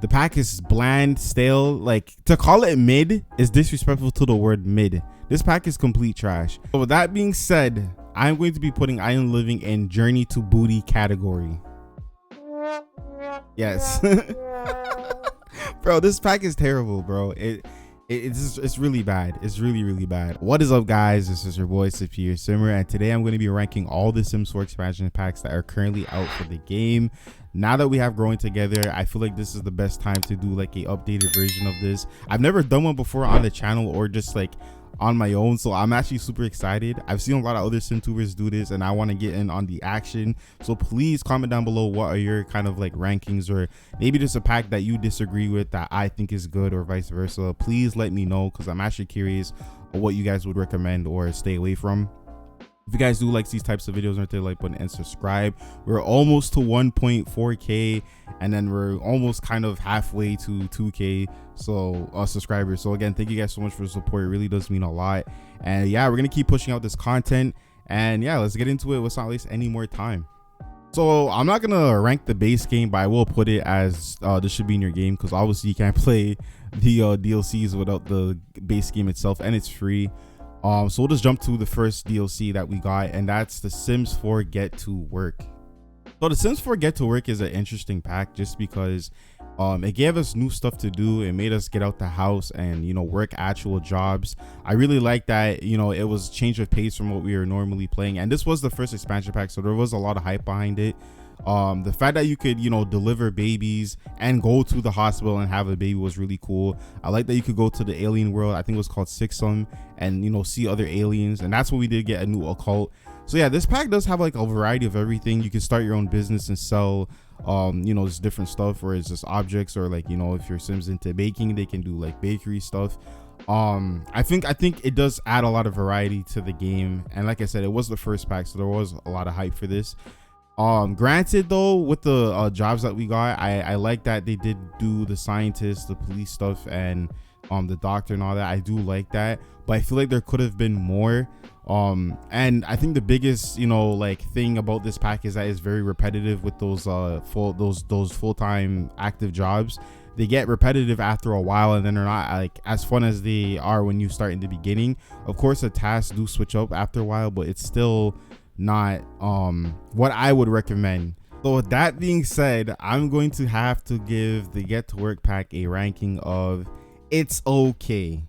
The pack is bland, stale. Like, to call it mid is disrespectful to the word mid. This pack is complete trash. So with that being said, I'm going to be putting Island Living in Journey to Booty category. Yes. Bro, this pack is terrible, bro. It's really bad. It's really bad. What is up, guys? This is your boy Sapir Simmer, and today I'm going to be ranking all the Sims 4 expansion packs that are currently out for the game. Now that we have Growing Together, I feel like this is the best time to do like a updated version of this. I've never done one before on the channel or just like on my own, so I'm actually super excited. I've seen a lot of other SimTubers do this and I want to get in on the action, so please comment down below what are your kind of like rankings, or maybe just a pack that you disagree with that I think is good, or vice versa. Please let me know, because I'm actually curious of what you guys would recommend or stay away from. If you guys do like these types of videos, hit the like button and subscribe. We're almost to 1.4k, and then we're almost kind of halfway to 2k subscribers. So again, thank you guys so much for the support. It really does mean a lot. And yeah, we're gonna keep pushing out this content, and yeah, let's get into it. Let's not waste any more time. So I'm not gonna rank the base game, but I will put it as this should be in your game, because obviously you can't play the DLCs without the base game itself, and it's free. So we'll just jump to the first DLC that we got, and that's the Sims 4 Get to Work. So the Sims 4 Get to Work is an interesting pack just because it gave us new stuff to do. It made us get out the house and, you know, work actual jobs. I really like that, you know, it was change of pace from what we were normally playing, and this was the first expansion pack, so there was a lot of hype behind it. The fact that you could, you know, deliver babies and go to the hospital and have a baby was really cool. I like that you could go to the alien world, I think it was called Sixum, and, you know, see other aliens, and that's when we did get a new occult. So yeah, this pack does have like a variety of everything. You can start your own business and sell you know, just different stuff, or it's just objects, or like, you know, if your Sims into baking, they can do like bakery stuff. I think it does add a lot of variety to the game, and like I said, it was the first pack, so there was a lot of hype for this. Granted though, with the jobs that we got, I like that they did do the scientist, the police stuff, and the doctor and all that. I do like that, but I feel like there could have been more. And I think the biggest, you know, like thing about this pack is that it's very repetitive with those full-time active jobs. They get repetitive after a while, and then they're not like as fun as they are when you start in the beginning. Of course, the tasks do switch up after a while, but it's still not what I would recommend. So with that being said, I'm going to have to give the Get to Work pack a ranking of it's okay.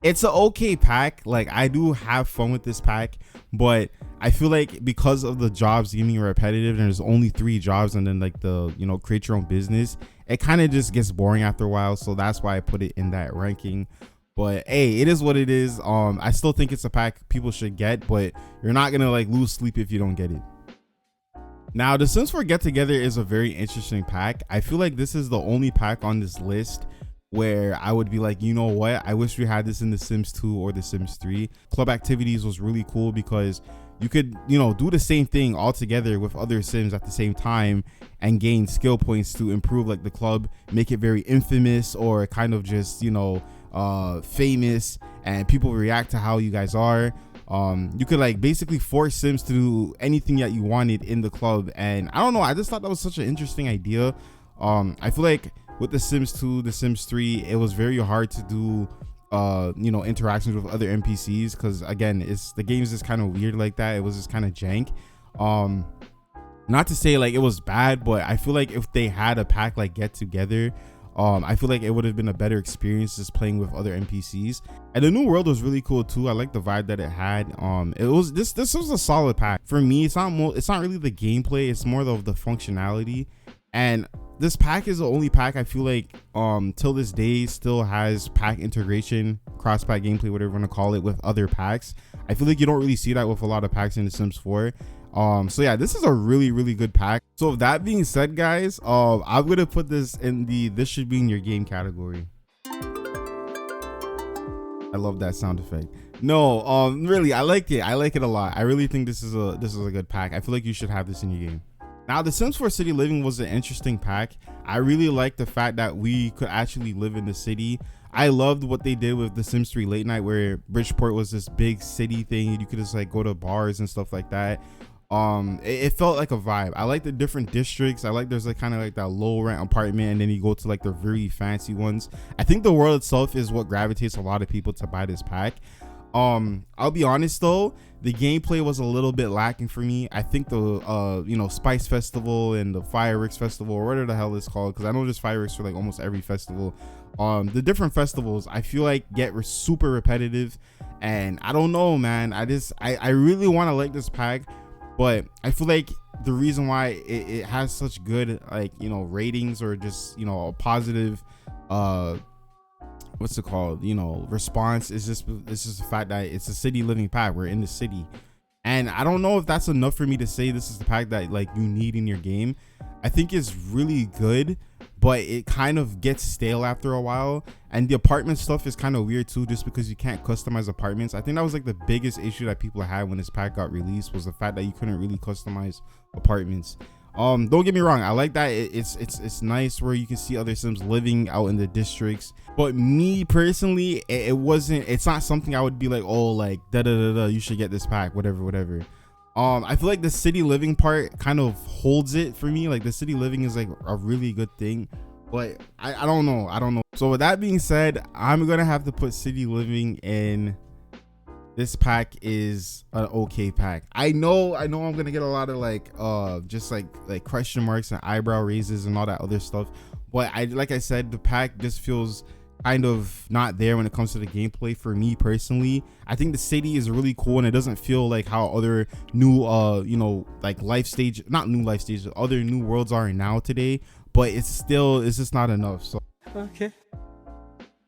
It's an okay pack. Like, I do have fun with this pack, but I feel like because of the jobs getting repetitive, and there's only 3 jobs, and then like the, you know, create your own business, it kind of just gets boring after a while. So that's why I put it in that ranking. But hey, it is what it is. I still think it's a pack people should get, but you're not gonna like lose sleep if you don't get it. Now, the Sims 4 Get Together is a very interesting pack. I feel like this is the only pack on this list where I would be like, you know what, I wish we had this in the Sims 2 or the Sims 3. Club activities was really cool because you could, you know, do the same thing all together with other Sims at the same time and gain skill points to improve like the club, make it very infamous, or kind of just, you know, famous, and people react to how you guys are. You could like basically force Sims to do anything that you wanted in the club, and I don't know, I just thought that was such an interesting idea. I feel like with the Sims 2, the Sims 3, it was very hard to do you know, interactions with other NPCs, because again, the game is just kind of weird like that. It was just kind of jank. Not to say like it was bad, but I feel like if they had a pack like Get Together, I feel like it would have been a better experience just playing with other NPCs. And the new world was really cool too. I like the vibe that it had. It was this was a solid pack for me. It's not really the gameplay, it's more of the functionality. And this pack is the only pack I feel like till this day still has pack integration, cross pack gameplay, whatever you want to call it, with other packs. I feel like you don't really see that with a lot of packs in the Sims 4. So yeah, this is a really good pack. So with that being said, guys, I'm gonna put this in the this should be in your game category. I love that sound effect. No, really, I like it a lot. I really think this is a good pack. I feel like you should have this in your game. Now, the Sims 4 City Living was an interesting pack. I really like the fact that we could actually live in the city. I loved what they did with the Sims 3 Late Night, where Bridgeport was this big city thing and you could just like go to bars and stuff like that. It felt like a vibe. I like the different districts. I like there's like kind of like that low rent apartment, and then you go to like the really fancy ones. I think the world itself is what gravitates a lot of people to buy this pack. I'll be honest though, the gameplay was a little bit lacking for me. I think the Spice Festival and the Fireworks Festival, or whatever the hell it's called, because I know there's fireworks for like almost every festival. The different festivals I feel like get super repetitive, and I don't know, man. I really want to like this pack, but I feel like the reason why it has such good ratings, or just a positive what's it called response, is just the fact that it's a city living pack. We're in the city, and I don't know if that's enough for me to say this is the pack that like you need in your game. I think it's really good, but it kind of gets stale after a while, and the apartment stuff is kind of weird too, just because you can't customize apartments. I think that was like the biggest issue that people had when this pack got released, was the fact that you couldn't really customize apartments. Don't get me wrong, I like that it's nice where you can see other Sims living out in the districts, but me personally, it's not something I would be like, oh, like you should get this pack, whatever. I feel like the city living part kind of holds it for me. Like the city living is like a really good thing, but I don't know. So with that being said, I'm gonna have to put city living in. This pack is an okay pack. I know I'm gonna get a lot of just like question marks and eyebrow raises and all that other stuff, but like I said, the pack just feels kind of not there when it comes to the gameplay for me personally. I think the city is really cool, and it doesn't feel like how other new like other new worlds are now today, but it's just not enough. So Okay.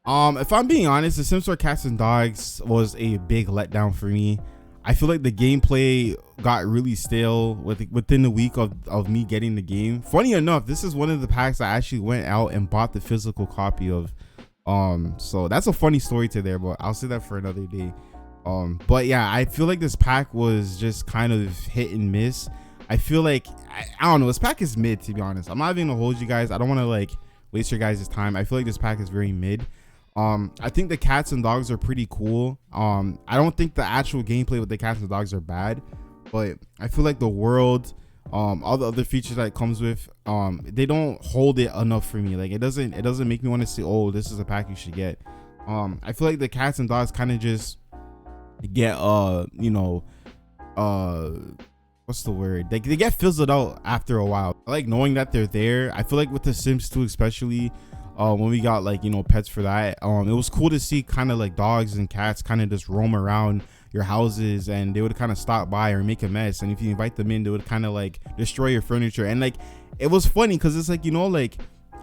if I'm being honest, The Sims 4 Cats and Dogs was a big letdown for me. I feel like the gameplay got really stale within the week of me getting the game. Funny enough, this is one of the packs I actually went out and bought the physical copy of. So that's a funny story to there, but I'll say that for another day. But yeah, I feel like this pack was just kind of hit and miss. I feel like I don't know, this pack is mid, to be honest. I'm not even gonna hold you guys. I don't want to like waste your guys' time. I feel like this pack is very mid. I think the cats and dogs are pretty cool. I don't think the actual gameplay with the cats and dogs are bad, but I feel like the world, all the other features that it comes with, they don't hold it enough for me. Like it doesn't make me want to say, oh, this is a pack you should get. I feel like the cats and dogs kind of just get what's the word? They get fizzled out after a while. I like knowing that they're there. I feel like with the Sims 2 especially, when we got like pets for that, it was cool to see kind of like dogs and cats kind of just roam around your houses, and they would kind of stop by or make a mess, and if you invite them in, they would kind of like destroy your furniture. And like it was funny because it's like like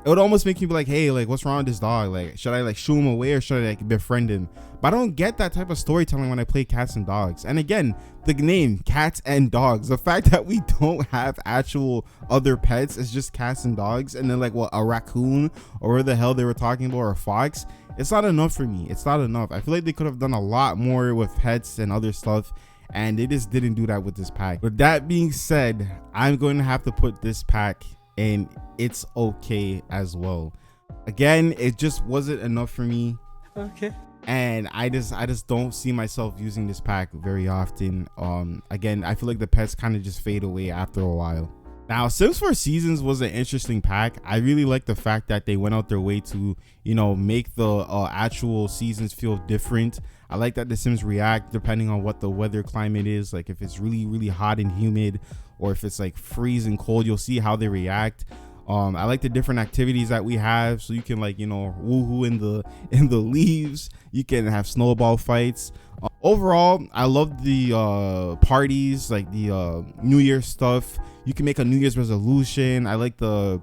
it would almost make you be like, hey, like what's wrong with this dog? Like should I like shoo him away, or should I like befriend him? But I don't get that type of storytelling when I play cats and dogs. And again, the name Cats and Dogs, the fact that we don't have actual other pets, it's just cats and dogs, and then like what, a raccoon or where the hell they were talking about, or a fox, it's not enough for me. It's not enough. I feel like they could have done a lot more with pets and other stuff, and they just didn't do that with this pack. With that being said, I'm going to have to put this pack in it's okay as well. Again, it just wasn't enough for me. Okay. And I just don't see myself using this pack very often. Again, I feel like the pets kind of just fade away after a while. Now, Sims 4 Seasons was an interesting pack. I really like the fact that they went out their way to, make the actual seasons feel different. I like that the Sims react depending on what the weather climate is. Like if it's really, really hot and humid, or if it's like freezing cold, you'll see how they react. I like the different activities that we have, so you can like woohoo in the leaves. You can have snowball fights. Overall, I love the parties, like the New Year's stuff. You can make a New Year's resolution. I like the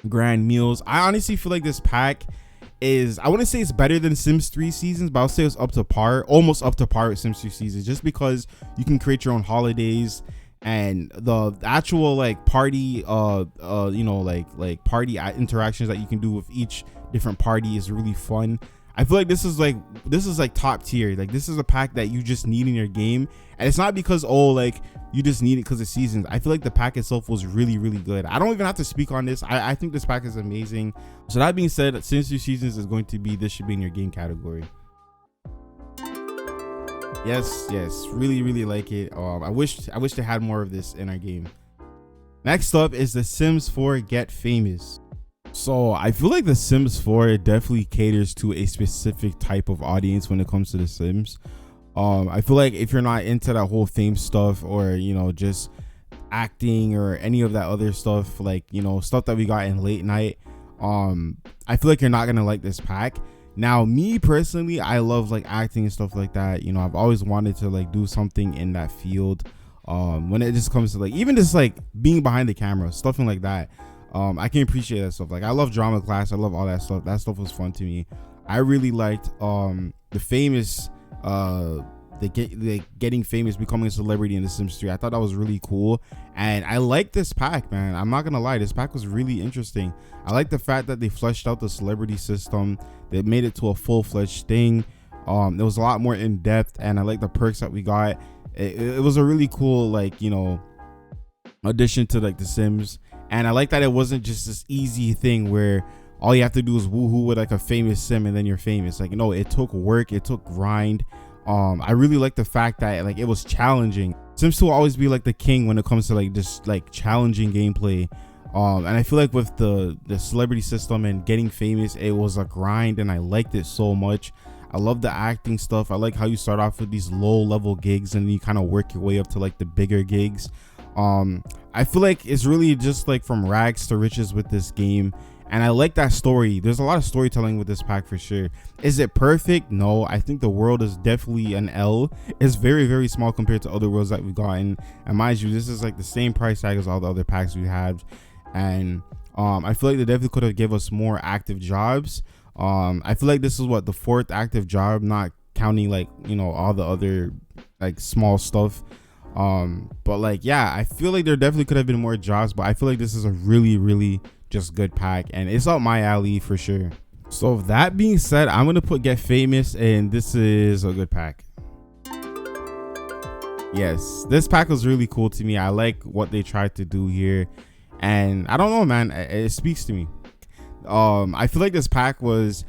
grand meals. I honestly feel like this pack is, I wouldn't say it's better than Sims 3 Seasons, but I'll say it's up to par, almost up to par with Sims 3 Seasons, just because you can create your own holidays. And the actual like party like party interactions that you can do with each different party is really fun. I feel like this is like top tier. Like this is a pack that you just need in your game, and it's not because like you just need it because of seasons. I feel like the pack itself was really, really good. I don't even have to speak on this. I think this pack is amazing. So that being said, Sims 2 Seasons is going to be, this should be in your game category. Yes, really like it. I wish they had more of this in our game. Next up is The Sims 4 Get Famous. So I feel like The Sims 4 definitely caters to a specific type of audience when it comes to The Sims. I feel like if you're not into that whole fame stuff, or just acting or any of that other stuff, like stuff that we got in late night, I feel like you're not gonna like this pack. Now, me personally, I love like acting and stuff like that. I've always wanted to like do something in that field. When it just comes to like even just like being behind the camera, stuff like that, I can appreciate that stuff. Like I love drama class, I love all that stuff. That stuff was fun to me. I really liked the famous getting famous, becoming a celebrity in The Sims 3. I thought that was really cool, and I like this pack, man. I'm not gonna lie, this pack was really interesting. I like the fact that they fleshed out the celebrity system. They made it to a full-fledged thing. It was a lot more in depth, and I like the perks that we got. It was a really cool addition to like The Sims, and I like that it wasn't just this easy thing where all you have to do is woohoo with like a famous sim and then you're famous. Like, no, it took work, it took grind. I really like the fact that like it was challenging. Sims 2 will always be like the king when it comes to like just like challenging gameplay. And I feel like with the celebrity system and getting famous, it was a grind, and I liked it so much. I love the acting stuff. I like how you start off with these low level gigs and then you kind of work your way up to like the bigger gigs. I feel like it's really just like from rags to riches with this game, and I like that story. There's a lot of storytelling with this pack for sure. Is it perfect? No, I think the world is definitely an L. It's very small compared to other worlds that we've gotten, and mind you, this is like the same price tag as all the other packs we have. And I feel like they definitely could have give us more active jobs. I feel like this is the 4th active job, not counting like all the other like small stuff. But like, yeah, I feel like there definitely could have been more jobs, but I feel like this is a really just good pack, and it's up my alley for sure. So that being said, I'm gonna put Get Famous, and this is a good pack. Yes, this pack was really cool to me. I like what they tried to do here, and I don't know, man, it speaks to me. I feel like this pack was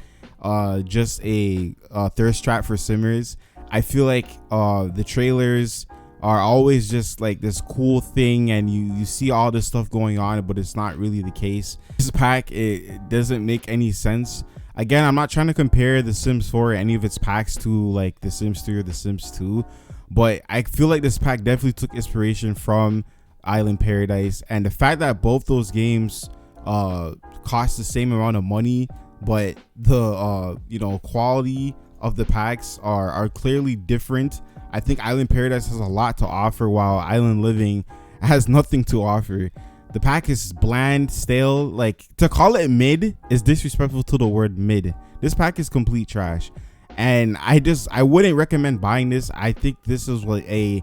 just a thirst trap for simmers. I feel like the trailers are always just like this cool thing, and you see all this stuff going on, but it's not really the case. This pack, it doesn't make any sense. Again, I'm not trying to compare The Sims 4 or any of its packs to like The Sims 3 or The Sims 2, but I feel like this pack definitely took inspiration from Island Paradise, and the fact that both those games cost the same amount of money, but the quality of the packs are clearly different. I think Island Paradise has a lot to offer, while Island Living has nothing to offer. The pack is bland, stale. Like, to call it mid is disrespectful to the word mid. This pack is complete trash, and I wouldn't recommend buying this. I think this is like a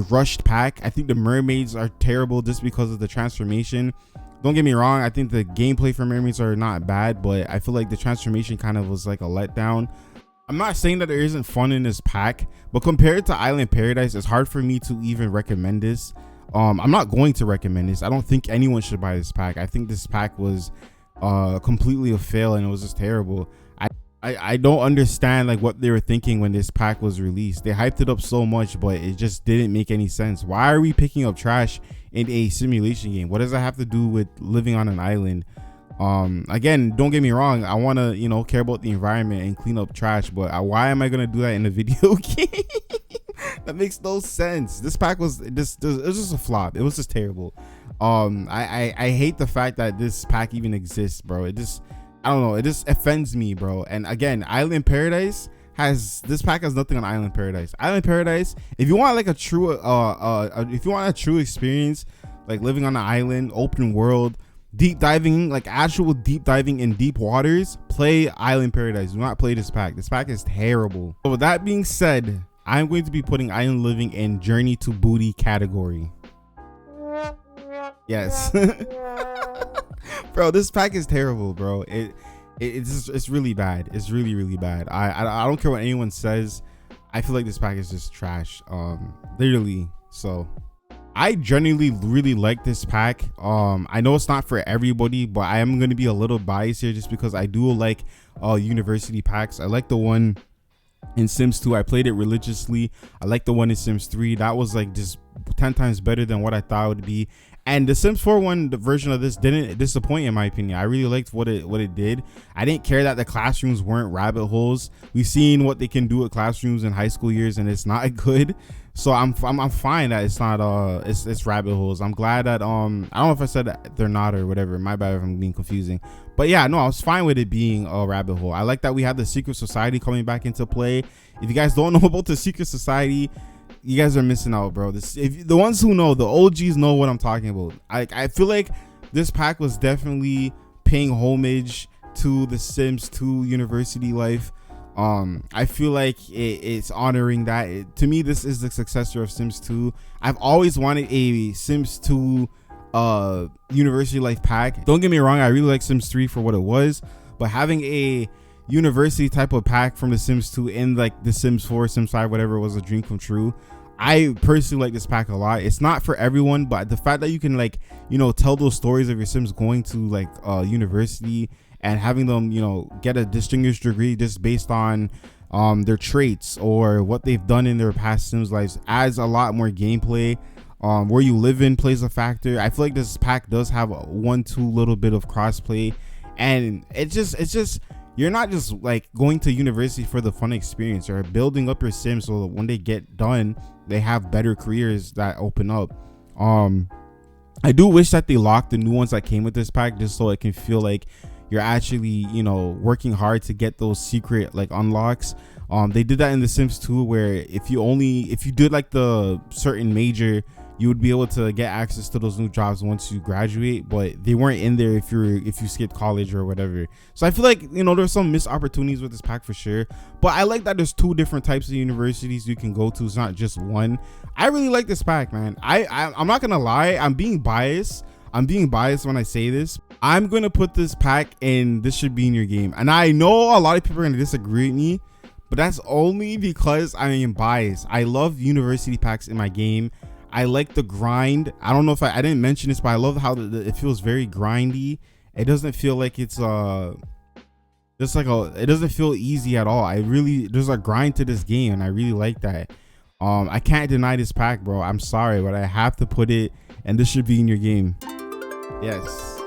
rushed pack. I think the mermaids are terrible just because of the transformation. Don't get me wrong, I think the gameplay for mermaids are not bad, but I feel like the transformation kind of was like a letdown. I'm not saying that there isn't fun in this pack, but compared to Island Paradise, it's hard for me to even recommend this. I'm not going to recommend this. I don't think anyone should buy this pack. I think this pack was completely a fail, and it was just terrible. I don't understand like what they were thinking when this pack was released. They hyped it up so much, but it just didn't make any sense. Why are we picking up trash in a simulation game? What does that have to do with living on an island? Again, don't get me wrong, I want to care about the environment and clean up trash, but why am I gonna do that in a video game? That makes no sense. This pack was just a flop. It was just terrible. I hate the fact that this pack even exists, bro. I don't know, it just offends me, bro. And again, Island Paradise this pack has nothing on Island Paradise. Island Paradise, if you want like a true if you want a true experience, like living on an island, open world, deep diving, like actual deep diving in deep waters, play Island Paradise. Do not play this pack. This pack is terrible. So with that being said, I'm going to be putting Island Living in Journey to Booty category. Yes. Bro, this pack is terrible, bro. It's really bad. It's really bad. I don't care what anyone says. I feel like this pack is just trash. Literally. So I genuinely really like this pack. I know it's not for everybody, but I am going to be a little biased here just because I do like university packs. I like the one in Sims 2. I played it religiously. I like the one in Sims 3. That was like just 10 times better than what I thought it would be. And the Sims 4 one, the version of this, didn't disappoint in my opinion. I really liked what it did. I didn't care that the classrooms weren't rabbit holes. We've seen what they can do with classrooms in high school years, and it's not good. So I'm fine that it's not it's rabbit holes. I'm glad that I don't know if I said that they're not or whatever. My bad if I'm being confusing. But yeah, no, I was fine with it being a rabbit hole. I like that we have the secret society coming back into play. If you guys don't know about the secret society, you guys are missing out, bro. If the ones who know, the OGs know what I'm talking about. I feel like this pack was definitely paying homage to the Sims 2 university life. I feel like it's honoring that. To me, this is the successor of Sims 2. I've always wanted a Sims 2 university life pack. Don't get me wrong, I really like Sims 3 for what it was, but having a university type of pack from the Sims 2 in like the Sims 4, Sims 5, whatever, was a dream come true. I personally like this pack a lot. It's not for everyone, but the fact that you can, like, you know, tell those stories of your Sims going to like university and having them, you know, get a distinguished degree just based on their traits or what they've done in their past Sims lives adds a lot more gameplay. Where you live in plays a factor. I feel like this pack does have a 1-2 little bit of crossplay, and it's just you're not just like going to university for the fun experience. You're building up your Sims so that when they get done, they have better careers that open up. I do wish that they locked the new ones that came with this pack just so it can feel like you're actually, you know, working hard to get those secret like unlocks. They did that in the Sims 2 where if you did like the certain major, you would be able to get access to those new jobs once you graduate, but they weren't in there if you skipped college or whatever. So I feel like, you know, there's some missed opportunities with this pack for sure, but I like that there's 2 different types of universities you can go to. It's not just one. I really like this pack, man. I'm not gonna lie, I'm being biased when I say this. I'm gonna put this pack in this should be in your game, and I know a lot of people are gonna disagree with me, but that's only because I am biased. I love university packs in my game. I like the grind. I don't know if I didn't mention this, but I love how it feels very grindy. It doesn't feel like it's just like it doesn't feel easy at all. There's a grind to this game, and I really like that. I can't deny this pack, bro. I'm sorry, but I have to put it, and this should be in your game. Yes,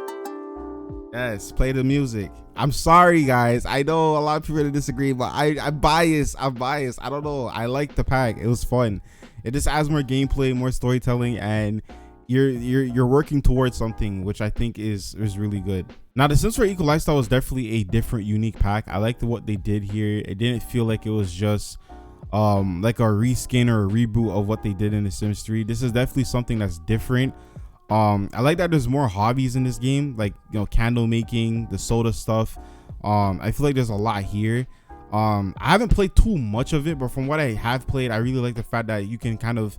play the music. I'm sorry, guys. I know a lot of people are gonna disagree, but I'm biased. I don't know. I like the pack. It was fun. It just adds more gameplay, more storytelling, and you're working towards something, which I think is really good. Now, the Sims 4 Eco Lifestyle was definitely a different, unique pack. I liked what they did here. It didn't feel like it was just like a reskin or a reboot of what they did in the Sims 3. This is definitely something that's different. I like that there's more hobbies in this game, like, you know, candle making, the soda stuff. I feel like there's a lot here. I haven't played too much of it, but from what I have played, I really like the fact that you can kind of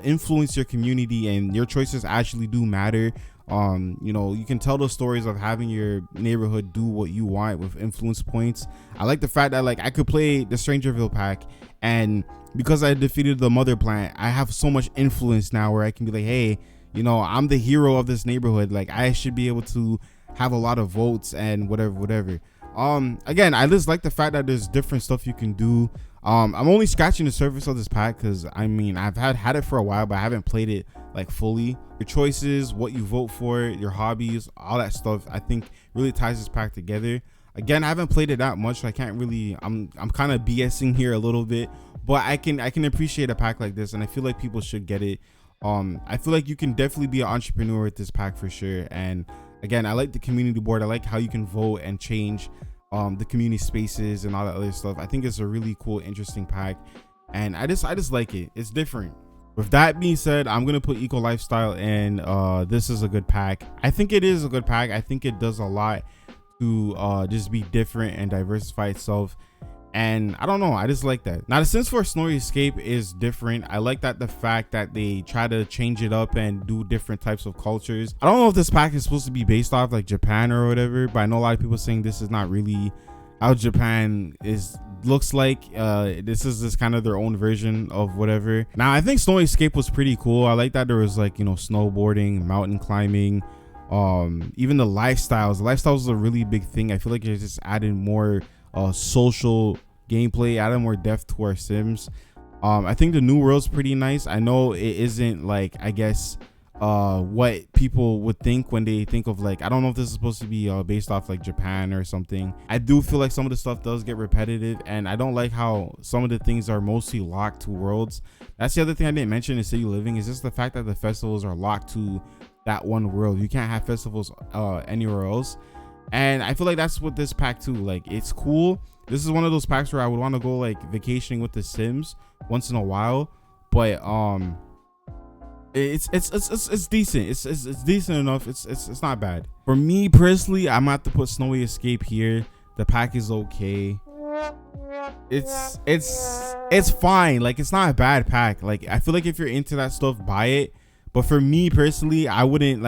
influence your community, and your choices actually do matter. You know, you can tell those stories of having your neighborhood do what you want with influence points. I like the fact that, like, I could play the Strangerville pack, and because I defeated the mother plant, I have so much influence now where I can be like, hey, you know, I'm the hero of this neighborhood. Like, I should be able to have a lot of votes and whatever. Again, I just like the fact that there's different stuff you can do. I'm only scratching the surface of this pack because, I mean, I've had it for a while, but I haven't played it like fully. Your choices, what you vote for, your hobbies, all that stuff, I think really ties this pack together. Again, I haven't played it that much, so I can't really, I'm kind of BSing here a little bit, but I can appreciate a pack like this, and I feel like people should get it. I feel like you can definitely be an entrepreneur with this pack for sure. And again, I like the community board. I like how you can vote and change the community spaces and all that other stuff. I think it's a really cool, interesting pack, and I just like it. It's different. With that being said, I'm gonna put Eco Lifestyle, and this is a good pack. I think it is a good pack. I think it does a lot to just be different and diversify itself, and I don't know, I just like that. Now, the Sims 4 Snowy Escape is different. I like that the fact that they try to change it up and do different types of cultures. I don't know if this pack is supposed to be based off like Japan or whatever, but I know a lot of people saying this is not really how Japan looks like. This is just kind of their own version of whatever. Now, I think Snowy Escape was pretty cool. I like that there was, like, you know, snowboarding, mountain climbing, even the lifestyles. The lifestyles is a really big thing. I feel like it's just adding more social gameplay, added more depth to our Sims. I think the new world's pretty nice. I know it isn't like, I guess, what people would think when they think of like, I don't know if this is supposed to be based off like Japan or something. I do feel like some of the stuff does get repetitive, and I don't like how some of the things are mostly locked to worlds. That's the other thing I didn't mention in city living, is just the fact that the festivals are locked to that one world. You can't have festivals anywhere else, and I feel like that's what this pack too, like, it's cool. This is one of those packs where I would want to go like vacationing with the Sims once in a while, but it's decent. It's decent enough. It's not bad. For me personally, I'm gonna have to put Snowy Escape here. The pack is okay. It's fine. Like, it's not a bad pack. Like, I feel like if you're into that stuff, buy it. But for me personally, I wouldn't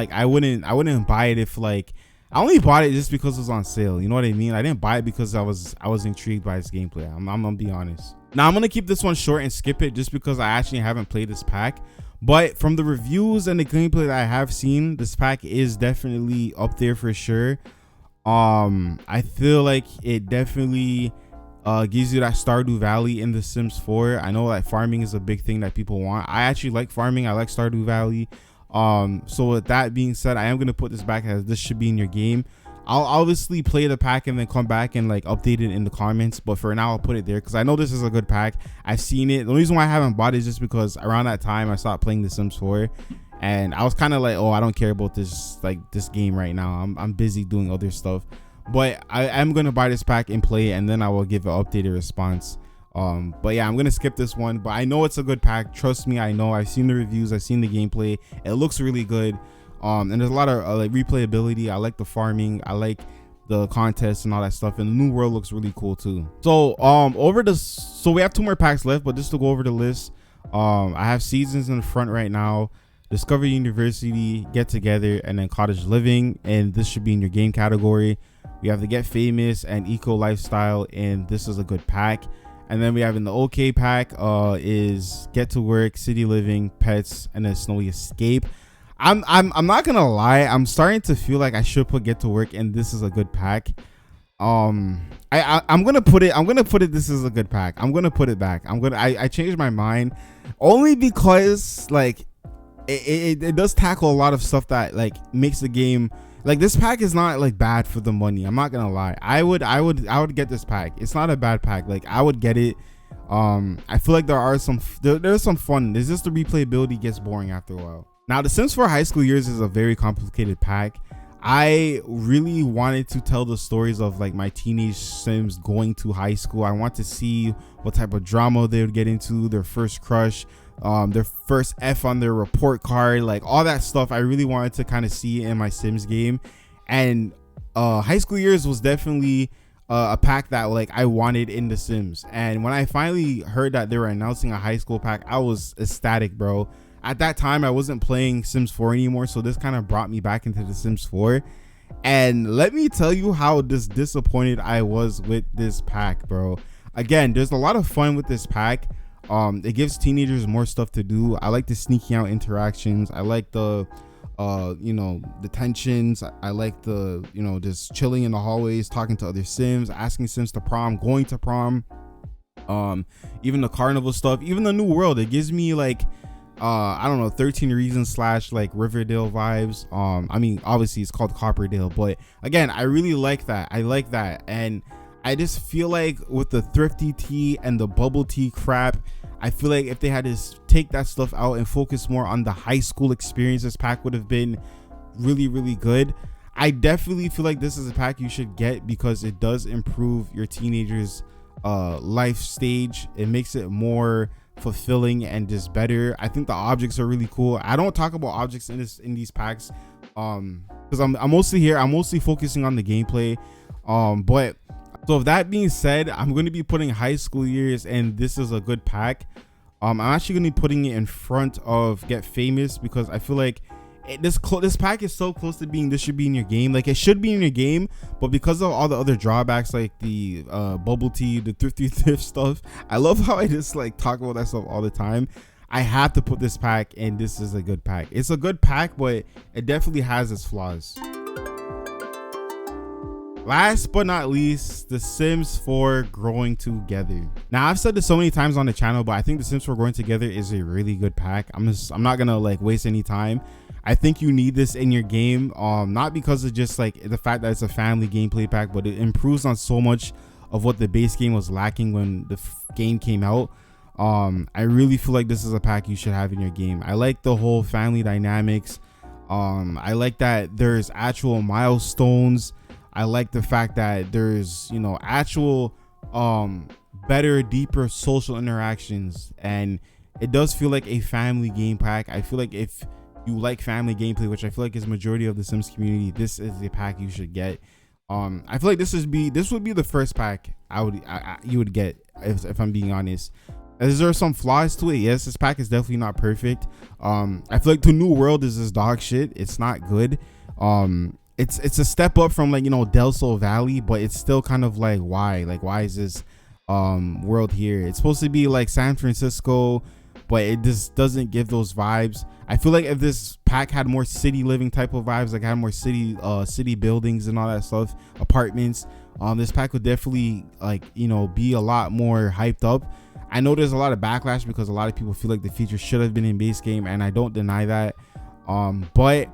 buy it if, like, I only bought it just because it was on sale. You know what I mean? I didn't buy it because I was intrigued by its gameplay. I'm gonna be honest. Now I'm gonna keep this one short and skip it just because I actually haven't played this pack. But from the reviews and the gameplay that I have seen, this pack is definitely up there for sure. I feel like it definitely gives you that Stardew Valley in The Sims 4. I know that farming is a big thing that people want. I actually like farming. I like Stardew Valley. So with that being said, I am going to put this back as this should be in your game. I'll obviously play the pack and then come back and like update it in the comments, but for now I'll put it there because I know this is a good pack. I've seen it. The reason why I haven't bought it is just because around that time I stopped playing The Sims 4 and I was kind of like, oh, I don't care about this game right now. I'm busy doing other stuff, but I am going to buy this pack and play it, and then I will give an updated response. But yeah, I'm going to skip this one, but I know it's a good pack. Trust me, I know. I've seen the reviews. I've seen the gameplay. It looks really good. And there's a lot of like replayability. I like the farming. I like the contests and all that stuff. And the new world looks really cool too. So so we have 2 more packs left, but just to go over the list, I have Seasons in the front right now, Discovery University, Get Together, and then Cottage Living, and this should be in your game category. We have the Get Famous and Eco Lifestyle, and this is a good pack. And then we have in the OK pack is Get to Work, City Living, Pets, and then Snowy Escape. I'm not gonna lie, I'm starting to feel like I should put Get to Work, and this is a good pack. I'm gonna put it this is a good pack. I'm gonna put it back. I changed my mind only because like it does tackle a lot of stuff that like makes the game, like, this pack is not like bad for the money. I'm not gonna lie. I would get this pack. It's not a bad pack. Like, I would get it. I feel like there's some fun. There's just the replayability gets boring after a while. Now, The Sims 4 High School Years is a very complicated pack. I really wanted to tell the stories of like my teenage Sims going to high school. I want to see what type of drama they would get into, their first crush, their first F on their report card, like all that stuff. I really wanted to kind of see in my Sims game, and High School Years was definitely a pack that like I wanted in The Sims. And when I finally heard that they were announcing a high school pack, I was ecstatic, bro. At that time, I wasn't playing Sims 4 anymore, so this kind of brought me back into The Sims 4. And let me tell you how disappointed I was with this pack, bro. Again, there's a lot of fun with this pack. It gives teenagers more stuff to do. I like the sneaking out interactions. I like the the tensions. I like the just chilling in the hallways, talking to other Sims, asking Sims to prom, going to prom, even the carnival stuff, even the new world. It gives me like I don't know, 13 Reasons / like Riverdale vibes. I mean, obviously it's called Copperdale, but again, I really like that. And I just feel like with the thrifty tea and the bubble tea crap, I feel like if they had to take that stuff out and focus more on the high school experience, this pack would have been really, really good. I definitely feel like this is a pack you should get because it does improve your teenager's life stage. It makes it more fulfilling and just better. I think the objects are really cool. I don't talk about objects in these packs because I'm mostly focusing on the gameplay. But so with that being said, I'm going to be putting High School Years, and this is a good pack. I'm actually going to be putting it in front of Get Famous because I feel like this pack is so close to being this should be in your game. Like, it should be in your game, but because of all the other drawbacks, like the bubble tea, the thrifty thrift stuff, I love how I just like talk about that stuff all the time. I have to put this pack, and this is a good pack. It's a good pack, but it definitely has its flaws. Last but not least, The Sims 4 Growing Together. Now, I've said this so many times on the channel, but I think The Sims 4 Growing Together is a really good pack. I'm not gonna like waste any time. I think you need this in your game, not because of just like the fact that it's a family gameplay pack, but it improves on so much of what the base game was lacking when the game came out. I really feel like this is a pack you should have in your game. I like the whole family dynamics. I like that there's actual milestones. I like the fact that there's, you know, actual better, deeper social interactions, and it does feel like a family game pack. I feel like if you like family gameplay, which I feel like is majority of the Sims community, this is the pack you should get. I feel like this would be the first pack you would get if I'm being honest. Is there some flaws to it? Yes, this pack is definitely not perfect. I feel like the new world is this dog shit. It's not good. It's a step up from, like, you know, Del Sol Valley, but it's still kind of like, why is this world here? It's supposed to be like San Francisco, but it just doesn't give those vibes. I feel like if this pack had more city living type of vibes, like had more city buildings and all that stuff, apartments, this pack would definitely, like, you know, be a lot more hyped up. I know there's a lot of backlash because a lot of people feel like the feature should have been in base game, and I don't deny that. But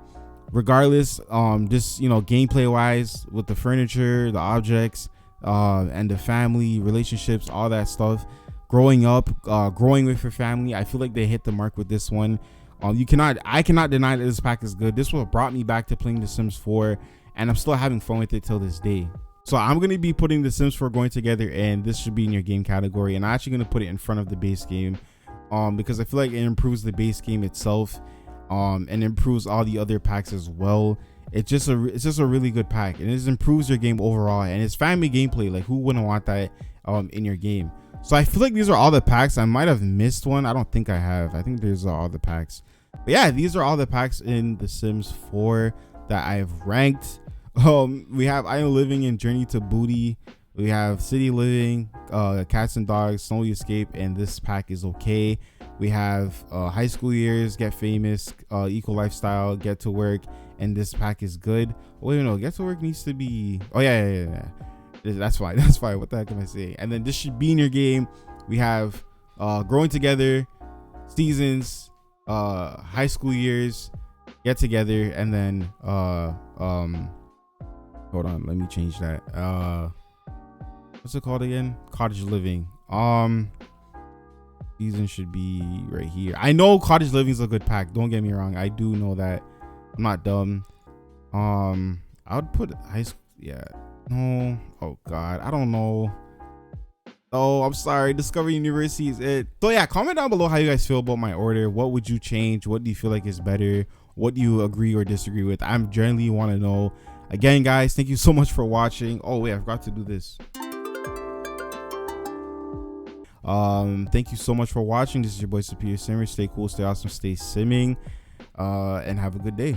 regardless, just, you know, gameplay wise, with the furniture, the objects, and the family relationships, all that stuff, growing up, growing with your family, I feel like they hit the mark with this one. I cannot deny that this pack is good. This is what brought me back to playing The Sims 4, and I'm still having fun with it till this day. So I'm going to be putting The Sims 4 Going Together, and this should be in your game category, and I'm actually going to put it in front of the base game, because I feel like it improves the base game itself, and improves all the other packs as well. It's just a really good pack, and it improves your game overall, and it's family gameplay. Like, who wouldn't want that in your game? So I feel like these are all the packs. I might have missed one. I don't think I have. I think these are all the packs. But yeah, these are all the packs in The Sims 4 that I've ranked. We have I Am Living and Journey to Booty. We have City Living, Cats and Dogs, Snowy Escape, and this pack is okay. We have High School Years, Get Famous, Eco Lifestyle, Get to Work, and this pack is good. Oh wait, no, Get to Work needs to be. Oh yeah. That's fine. What the heck am I saying? And then this should be in your game. We have Growing Together, Seasons, High School Years, Get Together, and then hold on, let me change that. What's it called again? Cottage Living. Season should be right here. I know Cottage Living is a good pack, don't get me wrong. I do know that. I'm not dumb. I would put high school. Yeah. No. Oh god, I don't know. Oh, I'm sorry. Discovery University is it. So yeah, comment down below how you guys feel about my order. What would you change? What do you feel like is better? What do you agree or disagree with? I'm generally want to know. Again, guys, thank you so much for watching. Oh wait, I forgot to do this. Thank you so much for watching. This is your boy Superior Simmer. Stay cool, stay awesome, stay simming, and have a good day.